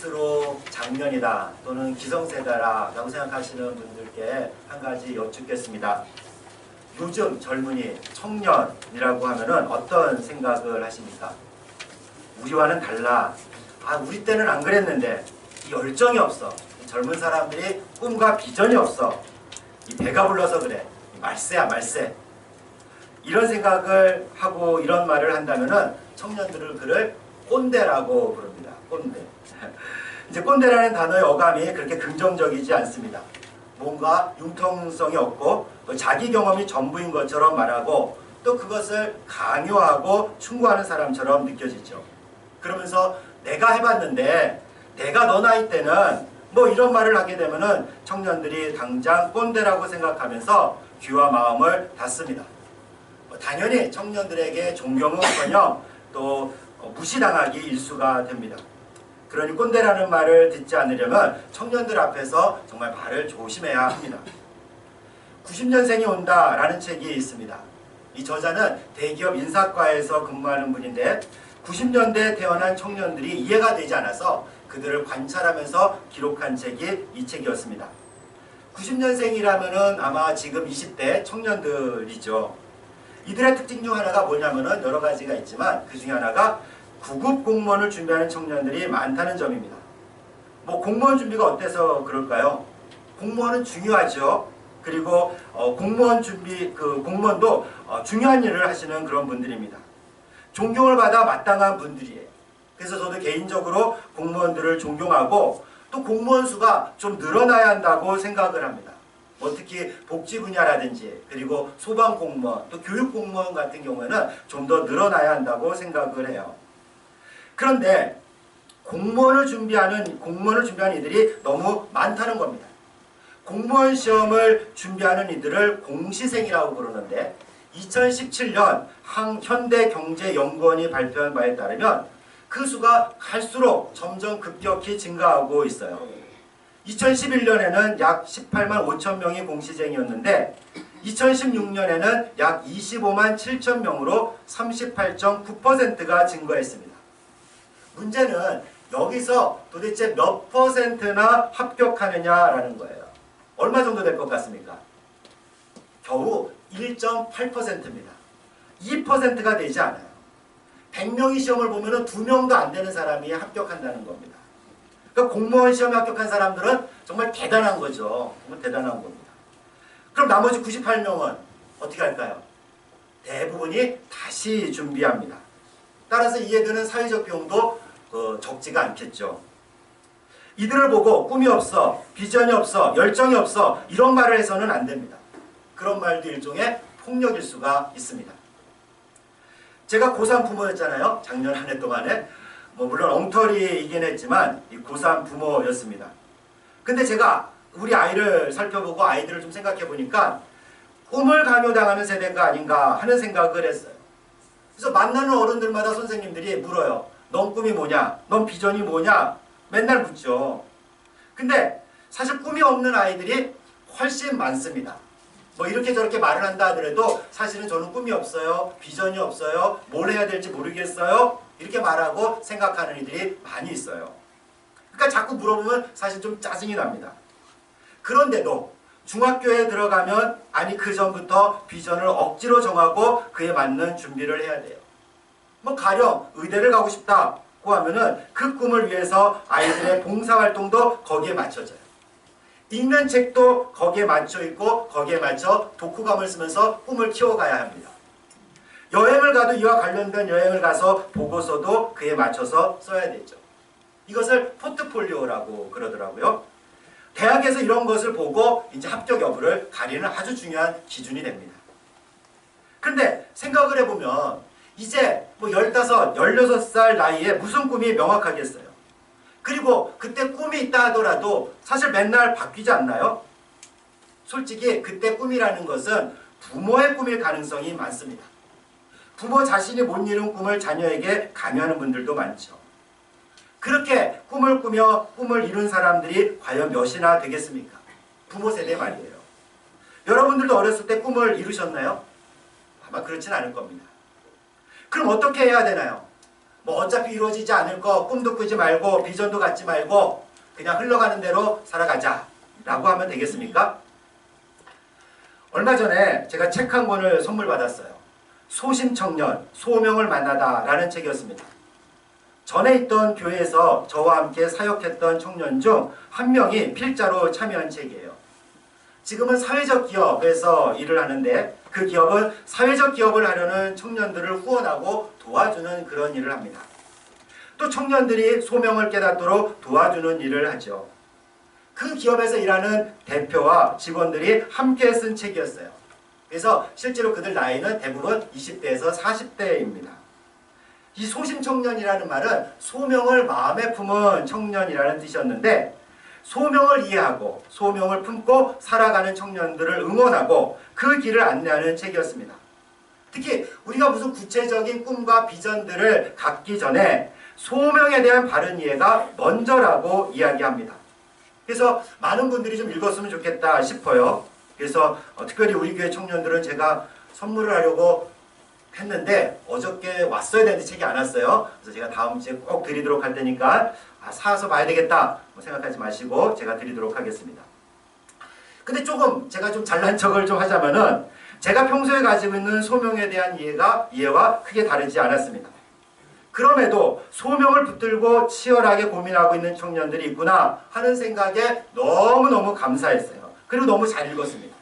스스로 장년이다 또는 기성세대라고 생각하시는 분들께 한 가지 여쭙겠습니다. 요즘 젊은이, 청년이라고 하면은 어떤 생각을 하십니까? 우리와는 달라. 우리 때는 안 그랬는데 이 열정이 없어. 이 젊은 사람들이 꿈과 비전이 없어. 이 배가 불러서 그래. 말세야 말세. 이런 생각을 하고 이런 말을 한다면은 청년들을 그를 꼰대라고 부릅니다. 꼰대. 이제 꼰대라는 단어의 어감이 그렇게 긍정적이지 않습니다. 뭔가 융통성이 없고 또 자기 경험이 전부인 것처럼 말하고 또 그것을 강요하고 충고하는 사람처럼 느껴지죠. 그러면서 내가 해봤는데 내가 너 나이 때는 뭐 이런 말을 하게 되면은 청년들이 당장 꼰대라고 생각하면서 귀와 마음을 닫습니다. 당연히 청년들에게 존경은커녕 또 무시당하기 일쑤가 됩니다. 그러니 꼰대라는 말을 듣지 않으려면 청년들 앞에서 정말 말을 조심해야 합니다. 90년생이 온다라는 책이 있습니다. 이 저자는 대기업 인사과에서 근무하는 분인데 90년대에 태어난 청년들이 이해가 되지 않아서 그들을 관찰하면서 기록한 책이 이 책이었습니다. 90년생이라면은 아마 지금 20대 청년들이죠. 이들의 특징 중 하나가 뭐냐면은 여러 가지가 있지만 그 중에 하나가 구급 공무원을 준비하는 청년들이 많다는 점입니다. 뭐 공무원 준비가 어때서 그럴까요? 공무원은 중요하죠. 그리고 공무원도 중요한 일을 하시는 그런 분들입니다. 존경을 받아 마땅한 분들이에요. 그래서 저도 개인적으로 공무원들을 존경하고 또 공무원 수가 좀 늘어나야 한다고 생각을 합니다. 특히 복지 분야라든지 그리고 소방공무원 또 교육공무원 같은 경우에는 좀 더 늘어나야 한다고 생각을 해요. 그런데 공무원을 준비하는 이들이 너무 많다는 겁니다. 공무원 시험을 준비하는 이들을 공시생이라고 부르는데 2017년 현대경제연구원이 발표한 바에 따르면 그 수가 갈수록 점점 급격히 증가하고 있어요. 2011년에는 약 18만 5천 명이 공시생이었는데 2016년에는 약 25만 7천 명으로 38.9%가 증가했습니다. 문제는 여기서 도대체 몇 퍼센트나 합격하느냐라는 거예요. 얼마 정도 될 것 같습니까? 겨우 1.8%입니다. 2%가 되지 않아요. 100명이 시험을 보면 2명도 안 되는 사람이 합격한다는 겁니다. 그러니까 공무원 시험에 합격한 사람들은 정말 대단한 거죠. 정말 대단한 겁니다. 그럼 나머지 98명은 어떻게 할까요? 대부분이 다시 준비합니다. 따라서 이에 드는 사회적 비용도 적지가 않겠죠. 이들을 보고 꿈이 없어, 비전이 없어, 열정이 없어 이런 말을 해서는 안 됩니다. 그런 말도 일종의 폭력일 수가 있습니다. 제가 고3 부모였잖아요. 작년 한 해 동안에. 물론 엉터리이긴 했지만 고3 부모였습니다. 근데 제가 우리 아이를 살펴보고 아이들을 좀 생각해 보니까 꿈을 강요당하는 세대가 아닌가 하는 생각을 했어요. 그래서 만나는 어른들마다 선생님들이 물어요. 넌 꿈이 뭐냐? 넌 비전이 뭐냐? 맨날 묻죠. 근데 사실 꿈이 없는 아이들이 훨씬 많습니다. 이렇게 저렇게 말을 한다 하더라도 사실은 저는 꿈이 없어요. 비전이 없어요. 뭘 해야 될지 모르겠어요. 이렇게 말하고 생각하는 이들이 많이 있어요. 그러니까 자꾸 물어보면 사실 좀 짜증이 납니다. 그런데도 중학교에 들어가면 그 전부터 비전을 억지로 정하고 그에 맞는 준비를 해야 돼요. 가령 의대를 가고 싶다고 하면은 그 꿈을 위해서 아이들의 봉사활동도 거기에 맞춰져요. 읽는 책도 거기에 맞춰 있고 거기에 맞춰 독후감을 쓰면서 꿈을 키워가야 합니다. 여행을 가도 이와 관련된 여행을 가서 보고서도 그에 맞춰서 써야 되죠. 이것을 포트폴리오라고 그러더라고요. 대학에서 이런 것을 보고 이제 합격 여부를 가리는 아주 중요한 기준이 됩니다. 그런데 생각을 해보면 이제 15, 16살 나이에 무슨 꿈이 명확하겠어요. 그리고 그때 꿈이 있다 하더라도 사실 맨날 바뀌지 않나요? 솔직히 그때 꿈이라는 것은 부모의 꿈일 가능성이 많습니다. 부모 자신이 못 이룬 꿈을 자녀에게 강요하는 분들도 많죠. 그렇게 꿈을 꾸며 꿈을 이룬 사람들이 과연 몇이나 되겠습니까? 부모 세대 말이에요. 여러분들도 어렸을 때 꿈을 이루셨나요? 아마 그렇진 않을 겁니다. 그럼 어떻게 해야 되나요? 뭐 어차피 이루어지지 않을 거 꿈도 꾸지 말고 비전도 갖지 말고 그냥 흘러가는 대로 살아가자 라고 하면 되겠습니까? 얼마 전에 제가 책 한 권을 선물 받았어요. 소심청년, 소명을 만나다 라는 책이었습니다. 전에 있던 교회에서 저와 함께 사역했던 청년 중 한 명이 필자로 참여한 책이에요. 지금은 사회적 기업에서 일을 하는데 그 기업은 사회적 기업을 하려는 청년들을 후원하고 도와주는 그런 일을 합니다. 또 청년들이 소명을 깨닫도록 도와주는 일을 하죠. 그 기업에서 일하는 대표와 직원들이 함께 쓴 책이었어요. 그래서 실제로 그들 나이는 대부분 20대에서 40대입니다. 이 소심청년이라는 말은 소명을 마음에 품은 청년이라는 뜻이었는데 소명을 이해하고 소명을 품고 살아가는 청년들을 응원하고 그 길을 안내하는 책이었습니다. 특히 우리가 무슨 구체적인 꿈과 비전들을 갖기 전에 소명에 대한 바른 이해가 먼저라고 이야기합니다. 그래서 많은 분들이 좀 읽었으면 좋겠다 싶어요. 그래서 특별히 우리 교회 청년들은 제가 선물을 하려고 했는데 어저께 왔어야 되는데 책이 안 왔어요. 그래서 제가 다음 주에 꼭 드리도록 할 테니까 사서 봐야 되겠다 생각하지 마시고 제가 드리도록 하겠습니다. 근데 조금 제가 좀 잘난 척을 좀 하자면은 제가 평소에 가지고 있는 소명에 대한 이해와 크게 다르지 않았습니다. 그럼에도 소명을 붙들고 치열하게 고민하고 있는 청년들이 있구나 하는 생각에 너무너무 감사했어요. 그리고 너무 잘 읽었습니다.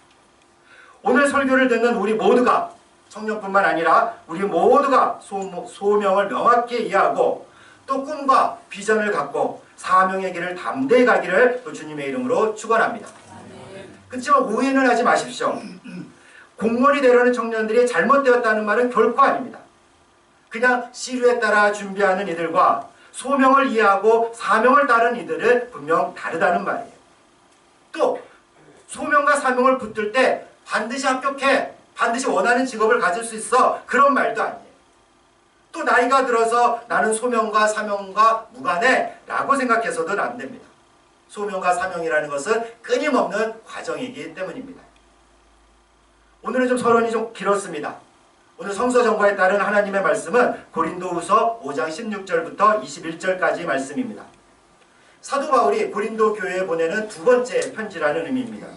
오늘 설교를 듣는 우리 모두가 청년뿐만 아니라 우리 모두가 소명을 명확히 이해하고 또 꿈과 비전을 갖고 사명의 길을 담대히 가기를 또 주님의 이름으로 축원합니다. 그렇지만 오해는 하지 마십시오. 공무원이 되려는 청년들이 잘못되었다는 말은 결코 아닙니다. 그냥 시류에 따라 준비하는 이들과 소명을 이해하고 사명을 따른 이들은 분명 다르다는 말이에요. 또 소명과 사명을 붙들 때 반드시 합격해, 반드시 원하는 직업을 가질 수 있어 그런 말도 아니에요. 또 나이가 들어서 나는 소명과 사명과 무관해 라고 생각해서는 안 됩니다. 소명과 사명이라는 것은 끊임없는 과정이기 때문입니다. 오늘은 좀 서론이 좀 길었습니다. 오늘 성서 정과에 따른 하나님의 말씀은 고린도후서 5장 16절부터 21절까지 말씀입니다. 사도 바울이 고린도 교회에 보내는 두 번째 편지라는 의미입니다.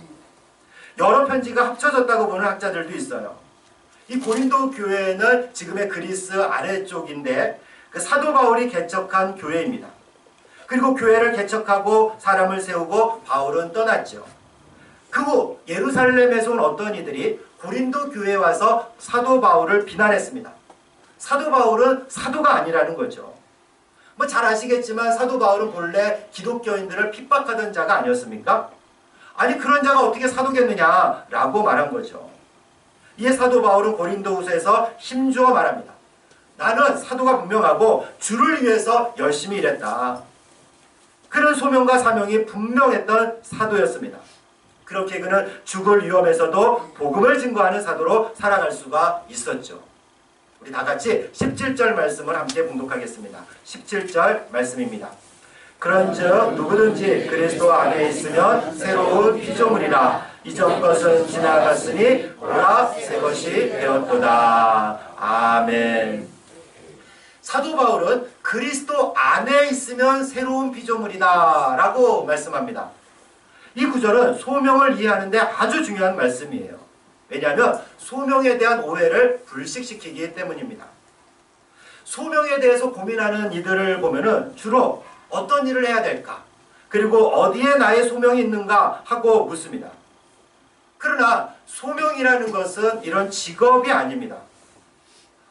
여러 편지가 합쳐졌다고 보는 학자들도 있어요. 이 고린도 교회는 지금의 그리스 아래쪽인데 그 사도 바울이 개척한 교회입니다. 그리고 교회를 개척하고 사람을 세우고 바울은 떠났죠. 그 후 예루살렘에서 온 어떤 이들이 고린도 교회에 와서 사도 바울을 비난했습니다. 사도 바울은 사도가 아니라는 거죠. 뭐 잘 아시겠지만 사도 바울은 본래 기독교인들을 핍박하던 자가 아니었습니까? 아니 그런 자가 어떻게 사도겠느냐라고 말한 거죠. 이에 사도 바울은 고린도후서에서 힘주어 말합니다. 나는 사도가 분명하고 주를 위해서 열심히 일했다. 그는 소명과 사명이 분명했던 사도였습니다. 그렇게 그는 죽을 위험에서도 복음을 증거하는 사도로 살아갈 수가 있었죠. 우리 다 같이 17절 말씀을 함께 봉독하겠습니다. 17절 말씀입니다. 그런즉 누구든지 그리스도 안에 있으면 새로운 피조물이라 이전 것은 지나갔으니 오라 새 것이 되었도다. 아멘. 사도 바울은 그리스도 안에 있으면 새로운 피조물이다 라고 말씀합니다. 이 구절은 소명을 이해하는 데 아주 중요한 말씀이에요. 왜냐하면 소명에 대한 오해를 불식시키기 때문입니다. 소명에 대해서 고민하는 이들을 보면은 주로 어떤 일을 해야 될까? 그리고 어디에 나의 소명이 있는가 하고 묻습니다. 그러나 소명이라는 것은 이런 직업이 아닙니다.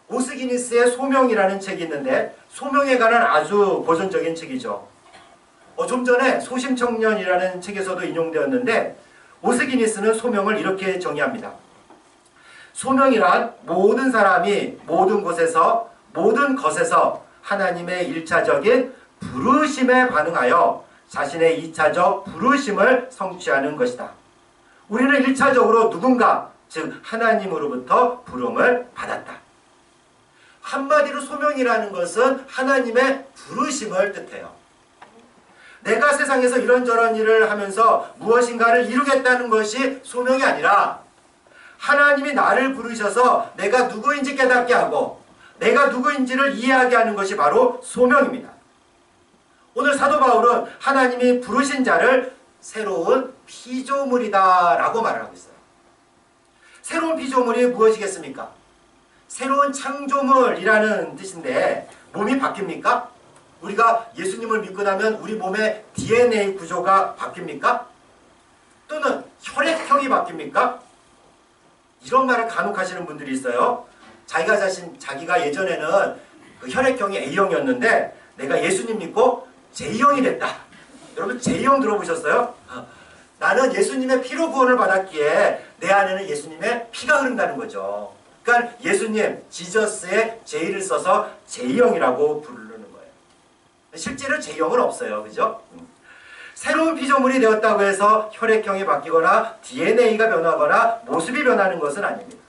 오스기니스의 소명이라는 책이 있는데 소명에 관한 아주 고전적인 책이죠. 좀 전에 소심청년이라는 책에서도 인용되었는데 오스기니스는 소명을 이렇게 정의합니다. 소명이란 모든 사람이 모든 곳에서 모든 것에서 하나님의 일차적인 부르심에 반응하여 자신의 2차적 부르심을 성취하는 것이다. 우리는 1차적으로 누군가, 즉 하나님으로부터 부름을 받았다. 한마디로 소명이라는 것은 하나님의 부르심을 뜻해요. 내가 세상에서 이런저런 일을 하면서 무엇인가를 이루겠다는 것이 소명이 아니라 하나님이 나를 부르셔서 내가 누구인지 깨닫게 하고 내가 누구인지를 이해하게 하는 것이 바로 소명입니다. 오늘 사도 바울은 하나님이 부르신 자를 새로운 피조물이다 라고 말하고 있어요. 새로운 피조물이 무엇이겠습니까? 새로운 창조물이라는 뜻인데 몸이 바뀝니까? 우리가 예수님을 믿고 나면 우리 몸의 DNA 구조가 바뀝니까? 또는 혈액형이 바뀝니까? 이런 말을 간혹 하시는 분들이 있어요. 자기가 예전에는 그 혈액형이 A형이었는데 내가 예수님 믿고 J형이 됐다. 여러분 J형 들어보셨어요? 나는 예수님의 피로 구원을 받았기에 내 안에는 예수님의 피가 흐른다는 거죠. 그러니까 예수님, 지저스의 J를 써서 J형이라고 부르는 거예요. 실제로 J형은 없어요. 그죠? 새로운 피조물이 되었다고 해서 혈액형이 바뀌거나 DNA가 변하거나 모습이 변하는 것은 아닙니다.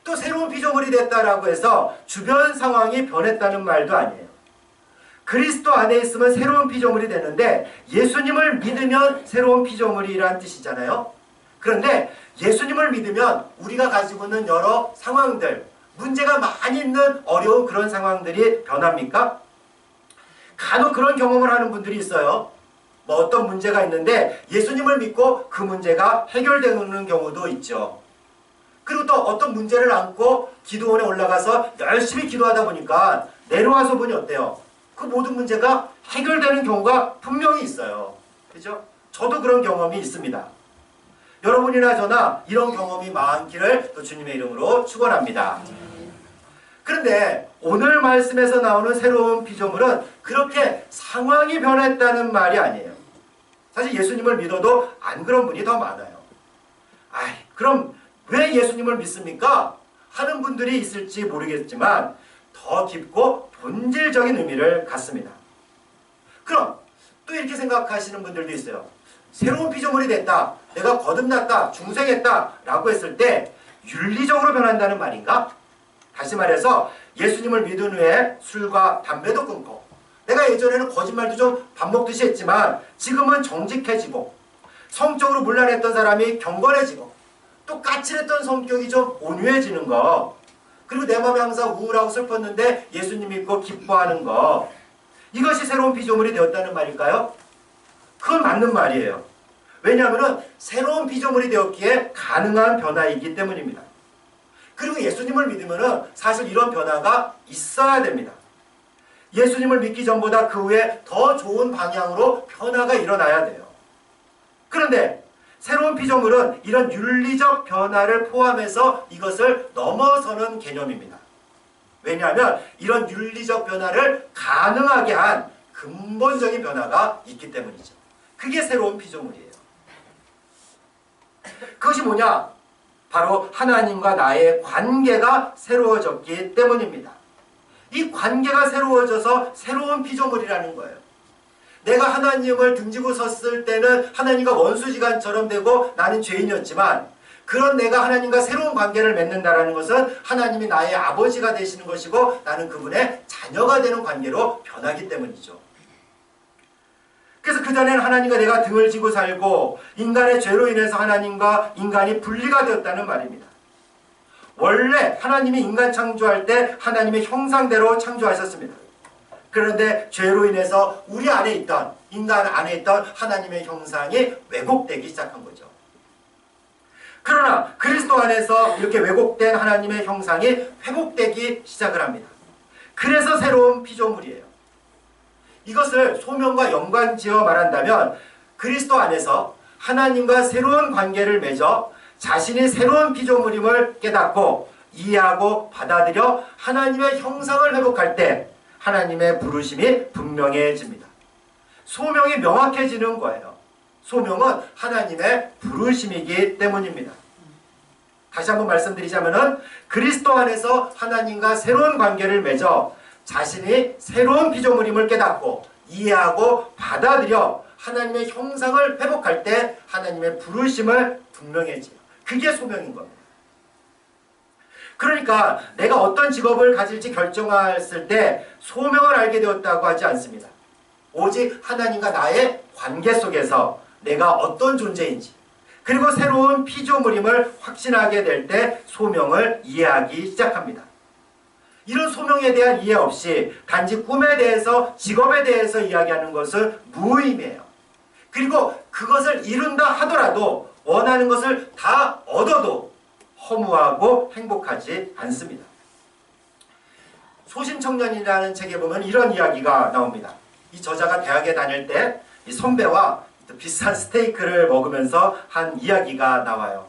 또 새로운 피조물이 됐다라고 해서 주변 상황이 변했다는 말도 아니에요. 그리스도 안에 있으면 새로운 피조물이 되는데 예수님을 믿으면 새로운 피조물이란 뜻이잖아요. 그런데 예수님을 믿으면 우리가 가지고 있는 여러 상황들, 문제가 많이 있는 어려운 그런 상황들이 변합니까? 간혹 그런 경험을 하는 분들이 있어요. 뭐 어떤 문제가 있는데 예수님을 믿고 그 문제가 해결되는 경우도 있죠. 그리고 또 어떤 문제를 안고 기도원에 올라가서 열심히 기도하다 보니까 내려와서 보니 어때요? 그 모든 문제가 해결되는 경우가 분명히 있어요. 그죠? 저도 그런 경험이 있습니다. 여러분이나 저나 이런 경험이 많기를 또 주님의 이름으로 축원합니다. 그런데 오늘 말씀에서 나오는 새로운 피조물은 그렇게 상황이 변했다는 말이 아니에요. 사실 예수님을 믿어도 안 그런 분이 더 많아요. 그럼 왜 예수님을 믿습니까? 하는 분들이 있을지 모르겠지만 더 깊고 본질적인 의미를 갖습니다. 그럼 또 이렇게 생각하시는 분들도 있어요. 새로운 피조물이 됐다, 내가 거듭났다, 중생했다 라고 했을 때 윤리적으로 변한다는 말인가? 다시 말해서 예수님을 믿은 후에 술과 담배도 끊고 내가 예전에는 거짓말도 좀 밥 먹듯이 했지만 지금은 정직해지고 성적으로 문란했던 사람이 경건해지고 또 까칠했던 성격이 좀 온유해지는 거, 그리고 내 마음이 항상 우울하고 슬펐는데 예수님 믿고 기뻐하는 거, 이것이 새로운 피조물이 되었다는 말일까요? 그건 맞는 말이에요. 왜냐하면 새로운 피조물이 되었기에 가능한 변화이기 때문입니다. 그리고 예수님을 믿으면 사실 이런 변화가 있어야 됩니다. 예수님을 믿기 전보다 그 후에 더 좋은 방향으로 변화가 일어나야 돼요. 그런데 새로운 피조물은 이런 윤리적 변화를 포함해서 이것을 넘어서는 개념입니다. 왜냐하면 이런 윤리적 변화를 가능하게 한 근본적인 변화가 있기 때문이죠. 그게 새로운 피조물이에요. 그것이 뭐냐? 바로 하나님과 나의 관계가 새로워졌기 때문입니다. 이 관계가 새로워져서 새로운 피조물이라는 거예요. 내가 하나님을 등지고 섰을 때는 하나님과 원수지간처럼 되고 나는 죄인이었지만, 그런 내가 하나님과 새로운 관계를 맺는다는 것은 하나님이 나의 아버지가 되시는 것이고 나는 그분의 자녀가 되는 관계로 변하기 때문이죠. 그래서 그전에는 하나님과 내가 등을 지고 살고 인간의 죄로 인해서 하나님과 인간이 분리가 되었다는 말입니다. 원래 하나님이 인간 창조할 때 하나님의 형상대로 창조하셨습니다. 그런데 죄로 인해서 우리 안에 있던, 인간 안에 있던 하나님의 형상이 왜곡되기 시작한 거죠. 그러나 그리스도 안에서 이렇게 왜곡된 하나님의 형상이 회복되기 시작을 합니다. 그래서 새로운 피조물이에요. 이것을 소명과 연관지어 말한다면 그리스도 안에서 하나님과 새로운 관계를 맺어 자신이 새로운 피조물임을 깨닫고 이해하고 받아들여 하나님의 형상을 회복할 때 하나님의 부르심이 분명해집니다. 소명이 명확해지는 거예요. 소명은 하나님의 부르심이기 때문입니다. 다시 한번 말씀드리자면 그리스도 안에서 하나님과 새로운 관계를 맺어 자신이 새로운 피조물임을 깨닫고 이해하고 받아들여 하나님의 형상을 회복할 때 하나님의 부르심을 분명해져요. 그게 소명인 겁니다. 그러니까 내가 어떤 직업을 가질지 결정했을 때 소명을 알게 되었다고 하지 않습니다. 오직 하나님과 나의 관계 속에서 내가 어떤 존재인지, 그리고 새로운 피조물임을 확신하게 될 때 소명을 이해하기 시작합니다. 이런 소명에 대한 이해 없이 단지 꿈에 대해서, 직업에 대해서 이야기하는 것은 무의미해요. 그리고 그것을 이룬다 하더라도 원하는 것을 다 얻어도 허무하고 행복하지 않습니다. 소심청년이라는 책에 보면 이런 이야기가 나옵니다. 이 저자가 대학에 다닐 때 이 선배와 비싼 스테이크를 먹으면서 한 이야기가 나와요.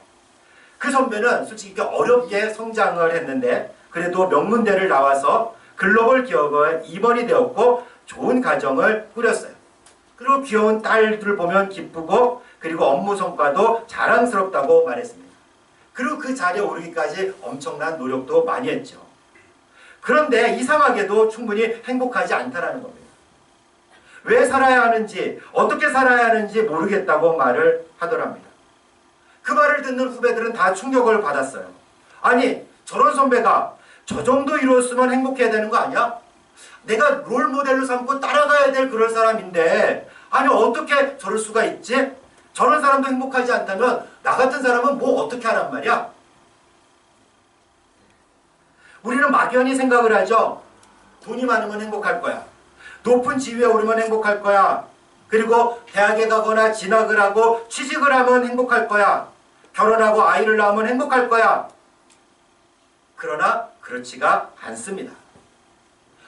그 선배는 솔직히 어렵게 성장을 했는데 그래도 명문대를 나와서 글로벌 기업의 임원이 되었고 좋은 가정을 꾸렸어요. 그리고 귀여운 딸들을 보면 기쁘고 그리고 업무 성과도 자랑스럽다고 말했습니다. 그리고 그 자리에 오르기까지 엄청난 노력도 많이 했죠. 그런데 이상하게도 충분히 행복하지 않다라는 겁니다. 왜 살아야 하는지, 어떻게 살아야 하는지 모르겠다고 말을 하더랍니다. 그 말을 듣는 후배들은 다 충격을 받았어요. 아니, 저런 선배가 저 정도 이뤘으면 행복해야 되는 거 아니야? 내가 롤 모델로 삼고 따라가야 될 그럴 사람인데 아니 어떻게 저럴 수가 있지? 저런 사람도 행복하지 않다면 나 같은 사람은 뭐 어떻게 하란 말이야? 우리는 막연히 생각을 하죠. 돈이 많으면 행복할 거야. 높은 지위에 오르면 행복할 거야. 그리고 대학에 가거나 진학을 하고 취직을 하면 행복할 거야. 결혼하고 아이를 낳으면 행복할 거야. 그러나 그렇지가 않습니다.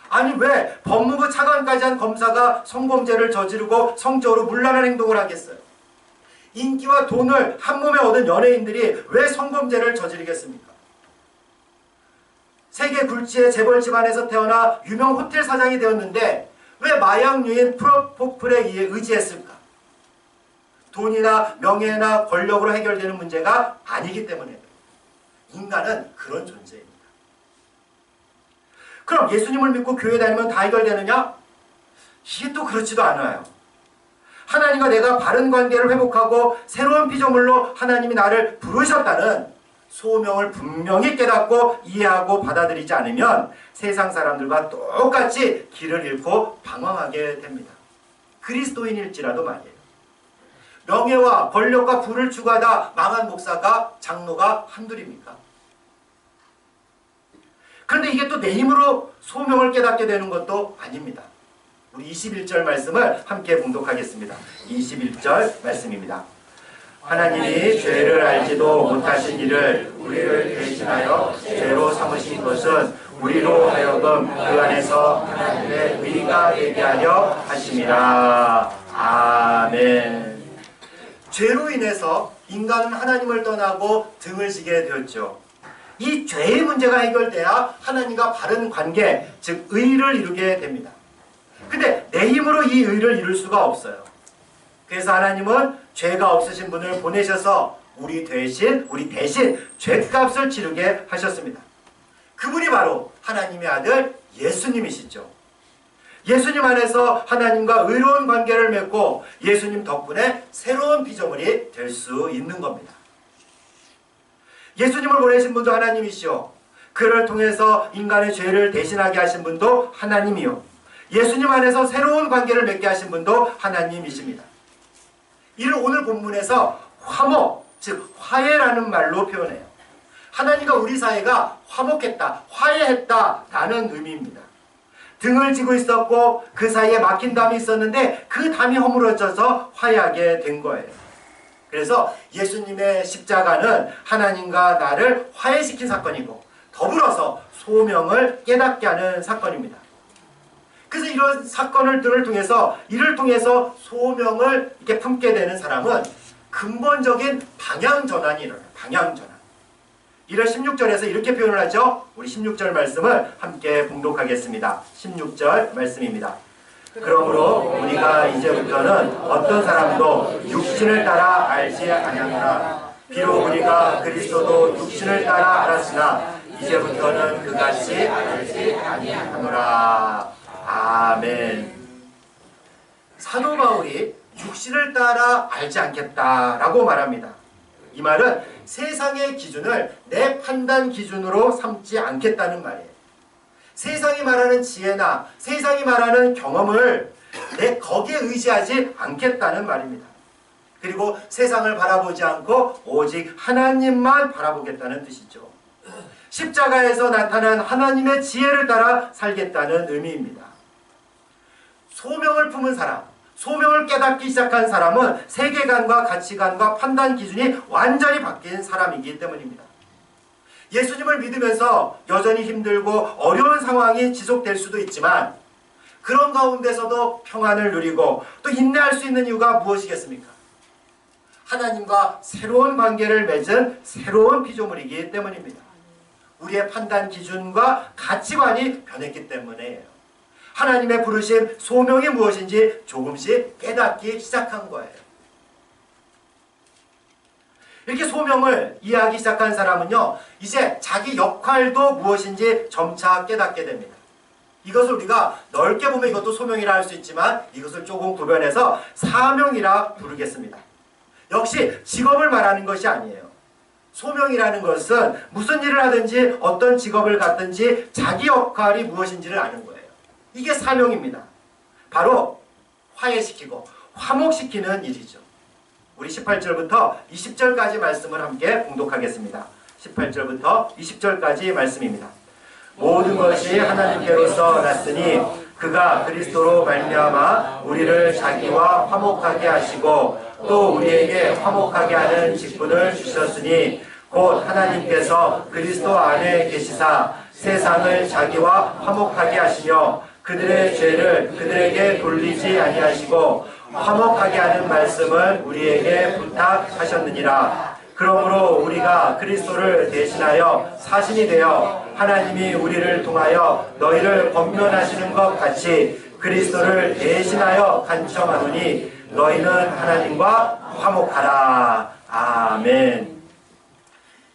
아니 왜 법무부 차관까지 한 검사가 성범죄를 저지르고 성적으로 문란한 행동을 하겠어요? 인기와 돈을 한몸에 얻은 연예인들이 왜 성범죄를 저지르겠습니까? 세계 굴지의 재벌 집안에서 태어나 유명 호텔 사장이 되었는데 왜 마약류인 프로포폴에 의지했을까? 돈이나 명예나 권력으로 해결되는 문제가 아니기 때문에 인간은 그런 존재입니다. 그럼 예수님을 믿고 교회 다니면 다 해결되느냐? 이게 또 그렇지도 않아요. 하나님과 내가 바른 관계를 회복하고 새로운 피조물로 하나님이 나를 부르셨다는 소명을 분명히 깨닫고 이해하고 받아들이지 않으면 세상 사람들과 똑같이 길을 잃고 방황하게 됩니다. 그리스도인일지라도 말이에요. 명예와 권력과 부를 추구하다 망한 목사가, 장로가 한둘입니까? 그런데 이게 또 내 힘으로 소명을 깨닫게 되는 것도 아닙니다. 우리 21절 말씀을 함께 봉독하겠습니다. 21절 말씀입니다. 하나님이 죄를 알지도 못하신 이를 우리를 대신하여 죄로 삼으신 것은 우리로 하여금 그 안에서 하나님의 의가 되게 하려 하심이라. 아멘. 죄로 인해서 인간은 하나님을 떠나고 등을 지게 되었죠. 이 죄의 문제가 해결돼야 하나님과 바른 관계, 즉 의를 이루게 됩니다. 근데 내 힘으로 이 의를 이룰 수가 없어요. 그래서 하나님은 죄가 없으신 분을 보내셔서 우리 대신 죄값을 치르게 하셨습니다. 그분이 바로 하나님의 아들 예수님이시죠. 예수님 안에서 하나님과 의로운 관계를 맺고 예수님 덕분에 새로운 피조물이 될 수 있는 겁니다. 예수님을 보내신 분도 하나님이시오. 그를 통해서 인간의 죄를 대신하게 하신 분도 하나님이요. 예수님 안에서 새로운 관계를 맺게 하신 분도 하나님이십니다. 이를 오늘 본문에서 화목, 즉 화해라는 말로 표현해요. 하나님과 우리 사이가 화목했다, 화해했다 라는 의미입니다. 등을 지고 있었고 그 사이에 막힌 담이 있었는데 그 담이 허물어져서 화해하게 된 거예요. 그래서 예수님의 십자가는 하나님과 나를 화해시킨 사건이고 더불어서 소명을 깨닫게 하는 사건입니다. 그래서 이런 사건을 통해서 이를 통해서 소명을 이렇게 품게 되는 사람은 근본적인 방향 전환이 일어나요. 방향 전환. 이를 16절에서 이렇게 표현을 하죠. 우리 16절 말씀을 함께 봉독하겠습니다. 16절 말씀입니다. 그러므로 우리가 이제부터는 어떤 사람도 육신을 따라 알지 아니하노라. 비록 우리가 그리스도도 육신을 따라 알았으나 이제부터는 그같이 알지 아니하노라. 아멘. 사도 바울이 육신을 따라 알지 않겠다라고 말합니다. 이 말은 세상의 기준을 내 판단 기준으로 삼지 않겠다는 말이에요. 세상이 말하는 지혜나 세상이 말하는 경험을 거기에 의지하지 않겠다는 말입니다. 그리고 세상을 바라보지 않고 오직 하나님만 바라보겠다는 뜻이죠. 십자가에서 나타난 하나님의 지혜를 따라 살겠다는 의미입니다. 소명을 품은 사람, 소명을 깨닫기 시작한 사람은 세계관과 가치관과 판단 기준이 완전히 바뀐 사람이기 때문입니다. 예수님을 믿으면서 여전히 힘들고 어려운 상황이 지속될 수도 있지만 그런 가운데서도 평안을 누리고 또 인내할 수 있는 이유가 무엇이겠습니까? 하나님과 새로운 관계를 맺은 새로운 피조물이기 때문입니다. 우리의 판단 기준과 가치관이 변했기 때문이에요. 하나님의 부르심, 소명이 무엇인지 조금씩 깨닫기 시작한 거예요. 이렇게 소명을 이해하기 시작한 사람은요, 이제 자기 역할도 무엇인지 점차 깨닫게 됩니다. 이것을 우리가 넓게 보면 이것도 소명이라 할 수 있지만 이것을 조금 구별해서 사명이라 부르겠습니다. 역시 직업을 말하는 것이 아니에요. 소명이라는 것은 무슨 일을 하든지 어떤 직업을 갖든지 자기 역할이 무엇인지를 아는 거예요. 이게 사명입니다. 바로 화해시키고 화목시키는 일이죠. 우리 18절부터 20절까지 말씀을 함께 봉독하겠습니다. 18절부터 20절까지 말씀입니다. 모든 것이 하나님께로서 났으니 그가 그리스도로 말미암아 우리를 자기와 화목하게 하시고 또 우리에게 화목하게 하는 직분을 주셨으니 곧 하나님께서 그리스도 안에 계시사 세상을 자기와 화목하게 하시며 그들의 죄를 그들에게 돌리지 아니하시고 화목하게 하는 말씀을 우리에게 부탁하셨느니라. 그러므로 우리가 그리스도를 대신하여 사신이 되어 하나님이 우리를 통하여 너희를 권면하시는 것 같이 그리스도를 대신하여 간청하노니 너희는 하나님과 화목하라. 아멘.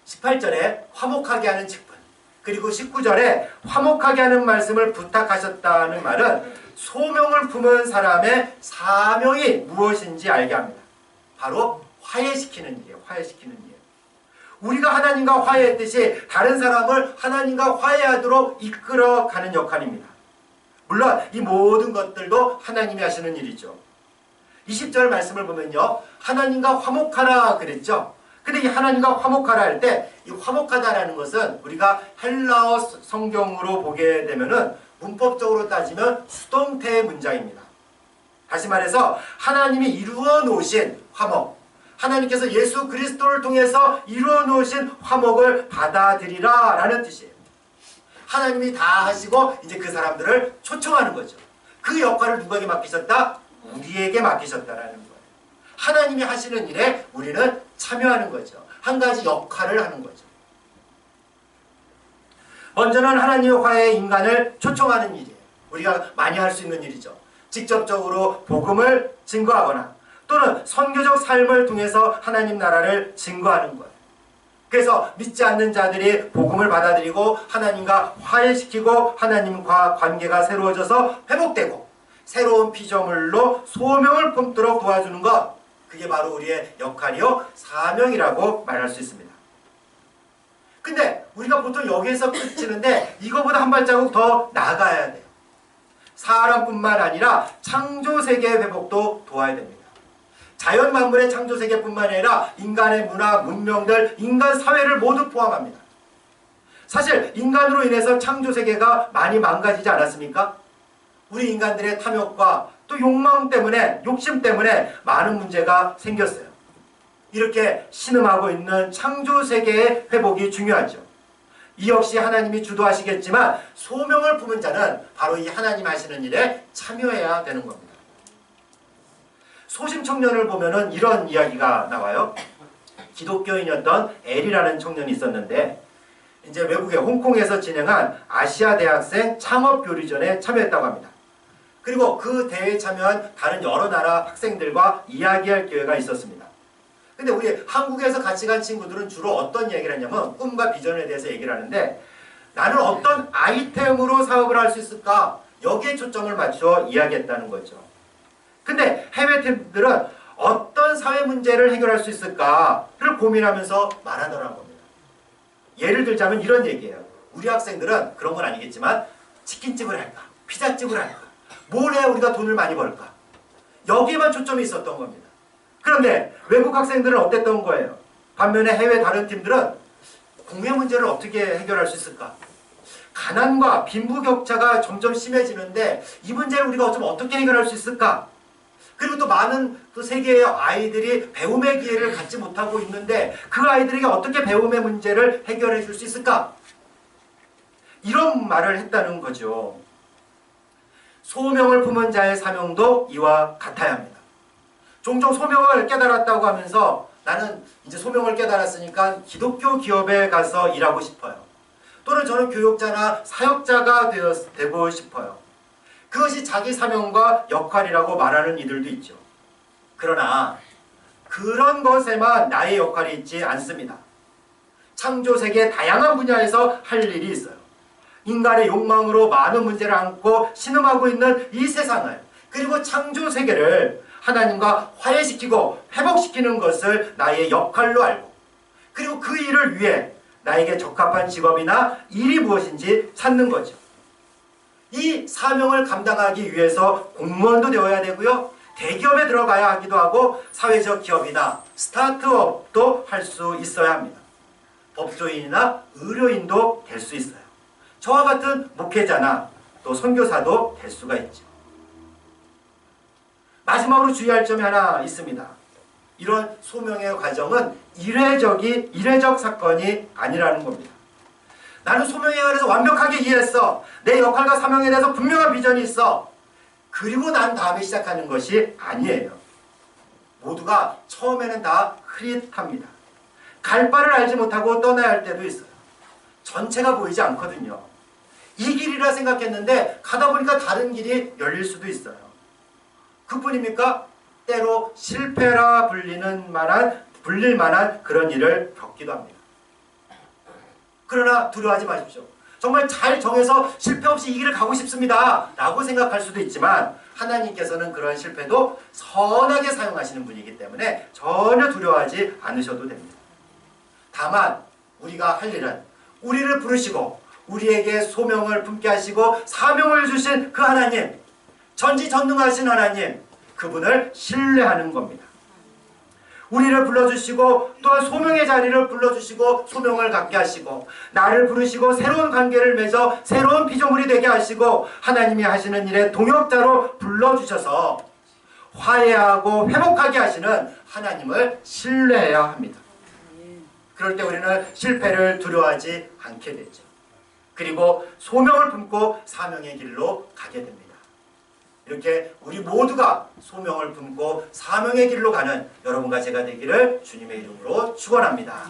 18절에 화목하게 하는 직분, 그리고 19절에 화목하게 하는 말씀을 부탁하셨다는 말은 소명을 품은 사람의 사명이 무엇인지 알게 합니다. 바로 화해시키는 일이에요. 화해시키는 일. 우리가 하나님과 화해했듯이 다른 사람을 하나님과 화해하도록 이끌어가는 역할입니다. 물론 이 모든 것들도 하나님이 하시는 일이죠. 20절 말씀을 보면요, 하나님과 화목하라 그랬죠. 근데 이 하나님과 화목하라 할 때 이 화목하다라는 것은 우리가 헬라어 성경으로 보게 되면은 문법적으로 따지면 수동태 문장입니다. 다시 말해서 하나님이 이루어 놓으신 화목, 하나님께서 예수 그리스도를 통해서 이루어 놓으신 화목을 받아들이라 라는 뜻이에요. 하나님이 다 하시고 이제 그 사람들을 초청하는 거죠. 그 역할을 누구에게 맡기셨다? 우리에게 맡기셨다라는 거예요. 하나님이 하시는 일에 우리는 참여하는 거죠. 한 가지 역할을 하는 거죠. 먼저는 하나님의 화해에 인간을 초청하는 일이에요. 우리가 많이 할 수 있는 일이죠. 직접적으로 복음을 증거하거나 또는 선교적 삶을 통해서 하나님 나라를 증거하는 거예요. 그래서 믿지 않는 자들이 복음을 받아들이고 하나님과 화해시키고 하나님과 관계가 새로워져서 회복되고 새로운 피조물로 소명을 품도록 도와주는 것, 그게 바로 우리의 역할이요 사명이라고 말할 수 있습니다. 근데 우리가 보통 여기에서 그치는데 이거보다 한 발자국 더 나아가야 돼요. 사람뿐만 아니라 창조세계의 회복도 도와야 됩니다. 자연 만물의 창조세계뿐만 아니라 인간의 문화, 문명들, 인간 사회를 모두 포함합니다. 사실 인간으로 인해서 창조세계가 많이 망가지지 않았습니까? 우리 인간들의 탐욕과 또 욕망 때문에, 욕심 때문에 많은 문제가 생겼어요. 이렇게 신음하고 있는 창조세계의 회복이 중요하죠. 이 역시 하나님이 주도하시겠지만 소명을 품은 자는 바로 이 하나님 하시는 일에 참여해야 되는 겁니다. 소심청년을 보면은 이런 이야기가 나와요. 기독교인이었던 엘이라는 청년이 있었는데 이제 외국의 홍콩에서 진행한 아시아 대학생 창업교류전에 참여했다고 합니다. 그리고 그 대회에 참여한 다른 여러 나라 학생들과 이야기할 기회가 있었습니다. 근데 우리 한국에서 같이 간 친구들은 주로 어떤 얘기를 하냐면 꿈과 비전에 대해서 얘기를 하는데 나는 어떤 아이템으로 사업을 할 수 있을까? 여기에 초점을 맞춰 이야기했다는 거죠. 근데 해외 팀들은 어떤 사회 문제를 해결할 수 있을까를 고민하면서 말하더라는 겁니다. 예를 들자면 이런 얘기예요. 우리 학생들은 그런 건 아니겠지만 치킨집을 할까? 피자집을 할까? 뭘 해야 우리가 돈을 많이 벌까? 여기에만 초점이 있었던 겁니다. 그런데 외국 학생들은 어땠던 거예요? 반면에 해외 다른 팀들은 공의 문제를 어떻게 해결할 수 있을까? 가난과 빈부격차가 점점 심해지는데 이 문제를 우리가 좀 어떻게 해결할 수 있을까? 그리고 또 많은 또 세계의 아이들이 배움의 기회를 갖지 못하고 있는데 그 아이들에게 어떻게 배움의 문제를 해결해 줄 수 있을까? 이런 말을 했다는 거죠. 소명을 품은 자의 사명도 이와 같아야 합니다. 종종 소명을 깨달았다고 하면서 나는 이제 소명을 깨달았으니까 기독교 기업에 가서 일하고 싶어요. 또는 저는 교육자나 사역자가 되고 싶어요. 그것이 자기 사명과 역할이라고 말하는 이들도 있죠. 그러나 그런 것에만 나의 역할이 있지 않습니다. 창조세계 다양한 분야에서 할 일이 있어요. 인간의 욕망으로 많은 문제를 안고 신음하고 있는 이 세상을, 그리고 창조세계를 하나님과 화해시키고 회복시키는 것을 나의 역할로 알고, 그리고 그 일을 위해 나에게 적합한 직업이나 일이 무엇인지 찾는 거죠. 이 사명을 감당하기 위해서 공무원도 되어야 되고요, 대기업에 들어가야 하기도 하고 사회적 기업이나 스타트업도 할 수 있어야 합니다. 법조인이나 의료인도 될 수 있어요. 저와 같은 목회자나 또 선교사도 될 수가 있죠. 마지막으로 주의할 점이 하나 있습니다. 이런 소명의 과정은 일회적 사건이 아니라는 겁니다. 나는 소명에 관해서 완벽하게 이해했어. 내 역할과 사명에 대해서 분명한 비전이 있어. 그리고 난 다음에 시작하는 것이 아니에요. 모두가 처음에는 다 흐릿합니다. 갈 바를 알지 못하고 떠나야 할 때도 있어요. 전체가 보이지 않거든요. 이 길이라 생각했는데 가다 보니까 다른 길이 열릴 수도 있어요. 그뿐입니까? 때로 실패라 불릴 만한 그런 일을 겪기도 합니다. 그러나 두려워하지 마십시오. 정말 잘 정해서 실패 없이 이 길을 가고 싶습니다 라고 생각할 수도 있지만 하나님께서는 그런 실패도 선하게 사용하시는 분이기 때문에 전혀 두려워하지 않으셔도 됩니다. 다만 우리가 할 일은 우리를 부르시고 우리에게 소명을 품게 하시고 사명을 주신 그 하나님, 전지전능하신 하나님, 그분을 신뢰하는 겁니다. 우리를 불러주시고 또한 소명의 자리를 불러주시고 소명을 갖게 하시고 나를 부르시고 새로운 관계를 맺어 새로운 피조물이 되게 하시고 하나님이 하시는 일에 동역자로 불러주셔서 화해하고 회복하게 하시는 하나님을 신뢰해야 합니다. 그럴 때 우리는 실패를 두려워하지 않게 되죠. 그리고 소명을 품고 사명의 길로 가게 됩니다. 이렇게 우리 모두가 소명을 품고 사명의 길로 가는 여러분과 제가 되기를 주님의 이름으로 축원합니다.